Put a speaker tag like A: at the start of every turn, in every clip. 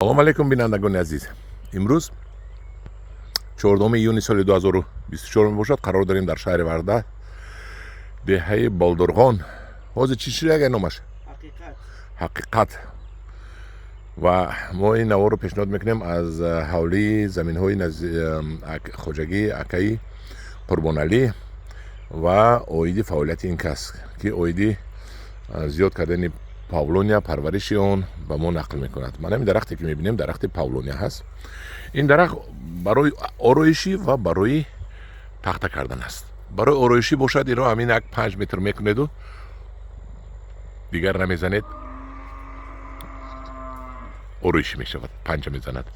A: салом алейкум бинандагони азиз. имрӯз 14 июни соли 2024 мебошад. қарор дорем дар шаҳри Варда, деҳаи Болдурғон. ҳозир чӣ шуда номаш? ҳақиқат. ва мо ин наворо пешниҳод мекунем аз ҳавлии заминҳои хоҷагии акаи Қурбоналӣ ва оиди фаъолияти ин кас ки оиди зиёд кардани павлония, парвариши он ба мо нақл мекунад. Ман ҳамин дарахте ки мебинем дарахти павлония ҳаст. ин дарахт барои ороишӣ ва барои тахта кардан аст. барои ороишӣ бошад, иро ҳамин як 5 метр мекунеду дигар намезанед, ороишӣ мешавад, панҷа мезанад.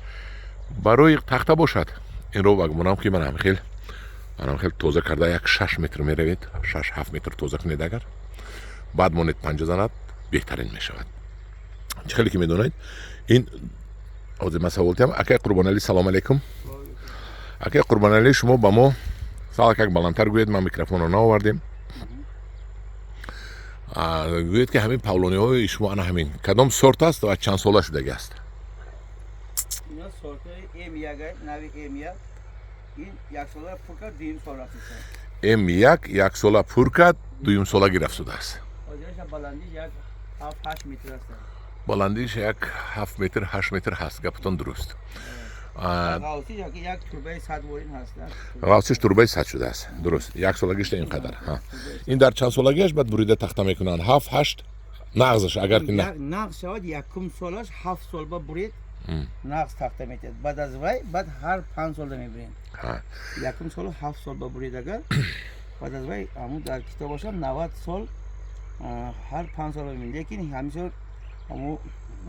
A: барои тахта бошад, инро вагмонам ки манам хел тоза карда як 6 метр меравед, 6-7 метр тоза кунед, агар баъд монед панҷа занад, беҳтарин мешавад. чӣ хеле ки медонед, ин ҳозир ман савол кардам. акай Қурбоналӣ, салом алейкум. акай Қурбоналӣ, шумо ба мо сал як баландтар гӯед, ман микрофонро наовардем. гӯед ки ҳамин павлониҳои шумо ана ҳамин кадом сорт аст ва чанд сола шудаги аст?
B: Ина сортаи М1 нави М1. ин як сола пурка дуюм сола аст.
A: М1 як сола пурка дуюм сола гирафтудааст.
B: ҳозираш баландиш як 7-8 метр аст.
A: баландиш як 7 метр 8 метр ҳаст. гапатон дуруст.
B: ғавсиш як турбаи 100 ворин ҳаст.
A: ғавсиш турбаи 100 шудааст. дуруст. як солагишта ин қадар. ин дар чанд солагиаш баъд бурида тахта мекунанд? 7-8 нағзаш агар ки
B: нағз шавад, якум солаш 7 сол ба бурид нағз тахта метавад. баъд аз вай баъд ҳар 5 солда мебурем. якум сол 7 сол ба бурид, агар баъд аз вай ҳамун дар китобашам 90 сол ҳар 5 сол мебурем. лекин ҳамисо ҳамун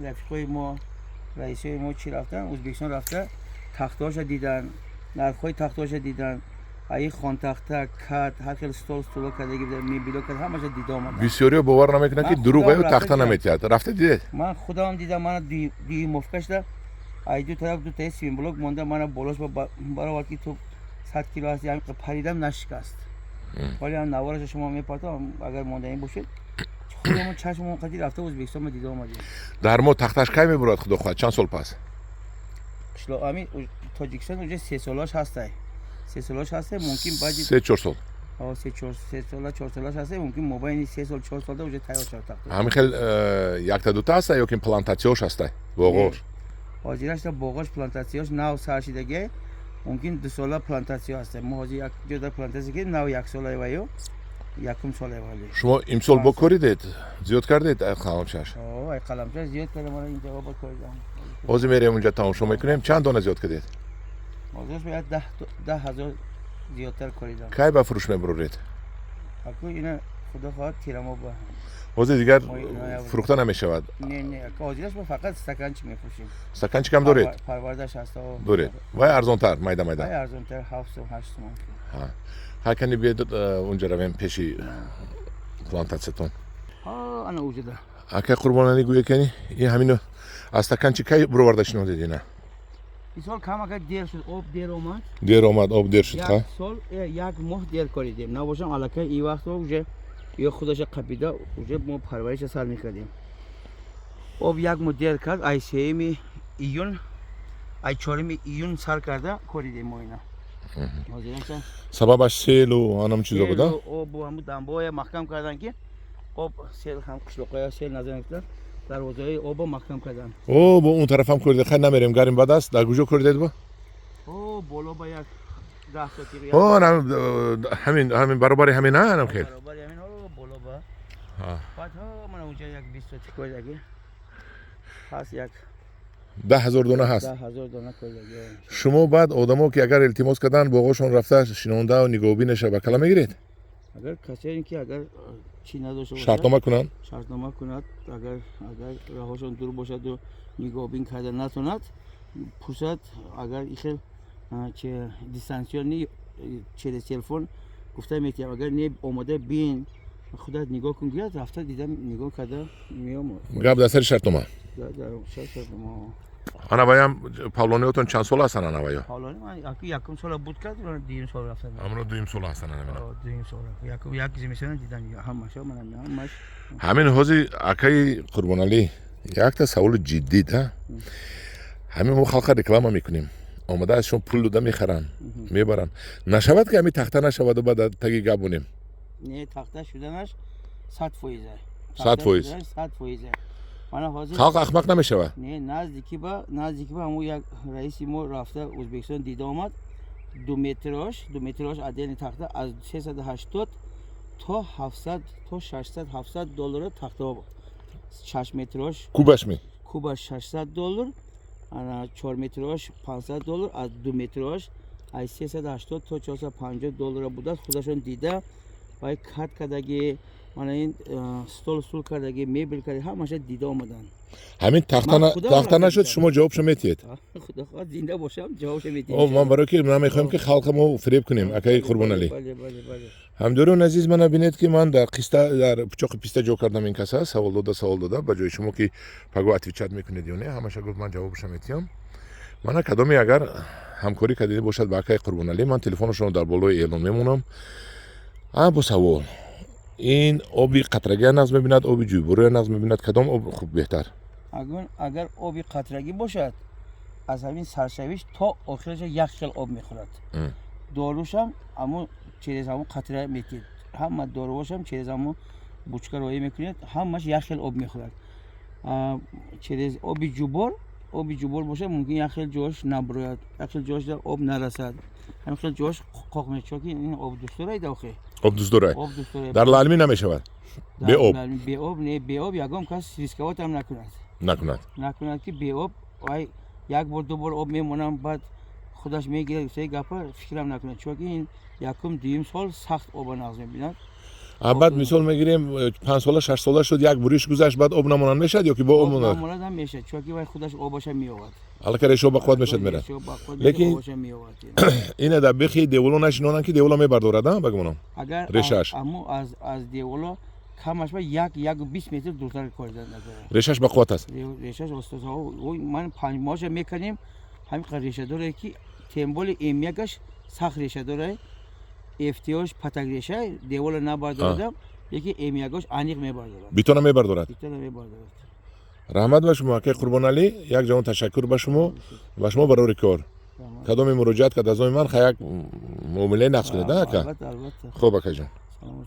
B: рафиқои мо, раисои мо чӣ рафтан, ӯзбекистон рафта, тахтаоша дидан, нархҳои тахтаоша дидан, аи хонтахта, кат, ҳар хел стула кардагӣ будан, мебело кард, ҳамаша дида омада.
A: бисёриҳо бовар намекунанд ки дуруғаю тахта наметиҳад. рафта дидед?
B: ман худам дидам, мана дуюмовка шуда, ай ду тараф дутаи симблок монда, мана болош баровар ки ту 100 кило ҳасти, ҳамин паридам нашикаст. ҳоли ҳам навораша шумо мепартам, агар мондаӣ бошед, худамон чашмон қади рафта ӯзбекистон дида омадем.
A: дар мо тахташ кай мебурад худо хоҳад? чанд сол пас?
B: ҳамин тоҷикистон уҷа 3 солаш ҳастай. 3 солаш ҳастай, мумкин баъди
A: 3-4 сол.
B: 3 сола 4 солаш ҳастай, мумкин мобайни 3 сол 4 солда уҷа тайёр шавад тахта.
A: ҳамин хел якта дута ҳаста ё ки плантатсияош ҳастай? боғош.
B: ҳозирашта боғош плантатсияош нав саршидагӣ, мумкин 2 сола плантатсия ҳастай. мо ҳозир як ҷода плантатсия ки нав 1 сола ваё якум сола ваё.
A: шумо имсол бо коридед? зиёд кардед қаламчаш?
B: ай қаламчаш зиёд кардам, мана инҷа бо коридам.
A: ҳозир мерем унҷа тамошо мекунем. чанд дона зиёд кардед?
B: ҳозираш бояд 10,000 зиёдтар коридам.
A: кай ба фурӯш мебуред?
B: аку ина худо хоҳад тирамо ба
A: ҳозир дигар фурӯхта намешавад?
B: не, ҳозираш мо фақат стаканчик мефурӯшем.
A: стаканчикам доред?
B: парвардаш ҳаст.
A: доред. вай арзонтар, майда майда.
B: вай арзонтар 7 сом 8 сом.
A: ҳакани биед унҷа равем пеши плантатсиятон.
B: ана уҷада.
A: акай Қурбоналӣ гӯе кани ин ҳамино аз стаканчик кай буроварда шинодед ина?
B: мисол камака дер шуд, об дер омад.
A: дер омад, об дер шуд.
B: як сол як моҳ дер коридем. набошам аллакай ин вақт уже ё худаша қапида уже мо парвариша сар мекардем. об як моҳ дер кард, ай 3 июн, ай 4 июн сар карда коридем мо ина.
A: сабабаш селу анам чизо буда?
B: об ҳамун дамбоя маҳкам кардан ки об сел ҳам қишлоқоя сел назанекта дарвозаи обо маҳкам кардан.
A: бо он тарафам коридед? хай намерем, гарим бад аст. дар куҷо коридед бо?
B: боло ба як 10 сотири.
A: ҳамин баробари ҳамин анам хел.
B: баробари ҳамин боло ба. баъд мана унҷа як 20 сотик коридагӣ ҳаст, як
A: 10,000 дона ҳаст.
B: 10,000 дона коридагӣ.
A: шумо баъд одамо ки агар илтимос кардан боғошон рафта шинонда нигоҳубинеша ба кала мегиред?
B: агар касе ки агар чӣ надошта бошад,
A: шартнома кунанд?
B: шартнома кунад, агар раҳошон дур бошаду нигоҳубин карда натонад, пурсад, агар ихел дистансиони через телефон гуфта метиҳам, агар не омода бин худат нигоҳ кун гӯяд, рафта дидам нигоҳ карда меомад.
A: гап дар сари шартнома. анаваям павлониҳотон чанд сола ҳастанд? анаваё
B: павлони ман якум сола буд кард, дуюм сола рафтам.
A: амро дуюм сола ҳастанд.
B: дуюм сола як зимистона дидам ҳамаша манам ҳамаш.
A: ҳамин ҳозир акаи Қурбоналӣ якта саволи ҷиддӣ да. همین ما خلق реклама میکنیم آمده ازشون پول داده میخرن میبرن نشود که همین تخته نشود و بعد تگی گبونیم
B: نه تخته شدنش 100%.
A: 100%.
B: 100%. من حاضر
A: خلق احمق نمیشود
B: نه نزدیکی با همون یک رئیسی ما رفته ازبکستان دیده آمد 2 متراش عدل تخته از 380 تا 700 تا 600 700 دلار تخته بود 6 متراش
A: کوبش می
B: کوبش 600 دلار انا 4 متراش 500 دلار از 2 متراش از 380 تا 450 دلار بود خودشون دیده و کات کردگی من این استول کردگی میبل کردگی همش دیده آمدن
A: همین تخته نشد شما جوابشو میتید
B: خدا خواهد زنده باشم جوابشو میتید
A: ما برای که نمیخوایم که خلقمو فریب کنیم اکای قربان علی
B: بله
A: همدارون عزیز من ببینید که من در قصه در پچاق پیسته جو کردم این کسا سوال داده به جای شما که پگو اتویچات میکنید یا نه همش گفت من جوابش میتیم من کدامی اگر همکاری کردید باشد با اکای قربان علی من تلفنشون در بالای اعلان میمونم با سوال این آبی قطرگی ناز میبیند آبی جویبوری ناز میبیند کدام آب خوب بهتر
B: اگر آبی قطرگی باشد از همین سرشویش تا آخرش یک خیل آب میخورد داروش هم اما چیز همون قطره میتید همه داروش هم چیز همون بوچکا روی میکنید همش یک خیل آب میخورد چیز آبی جوبور باشه ممکن یک خیل جوش نبراید یک خیل جوش در آب نرسد همین خیل جوش قاق میشه که این آب دوست داره داخل
A: آب دوست داره در لالمی نمیشود به آب
B: به آب یکم کس ریسکوات هم نکند که به آب یک بار دو بار آب میمونم بعد خودش میگیره سه گپا فکرم نکنه چون که این یکم دویم سال سخت آب ناز میبیند
A: بعد مثال میگیریم 5 ساله 6 ساله شد یک بریش گذشت بعد آب نمونن میشد یا که با آب
B: نمونن هم میشه چون که خودش آبش میآورد
A: حالا که ریشو بخواد میشد میره لیکن اینه در بخی دیولو نشینونن که دیولو میبردورد بگمونم
B: اگر
A: ریشش
B: اما از دیولو کمش با یک 20 متر دورتر کار داره
A: ریشش با قوت است
B: ریشش استاد من 5 ماهش میکنیم همین ریشه داره که تمبول ایمیگش سخت ریشه داره افتیاش پتک ریشه دیوال نبردارد یکی ایمیگاش انیق میبردارد
A: بیتونه میبردارد رحمت به شما که قربان علی یک جان تشکر به شما برای کار کدام مراجعت کرد از من خیلی معامله نقص کنید
B: البته
A: خوب که جان
B: سلام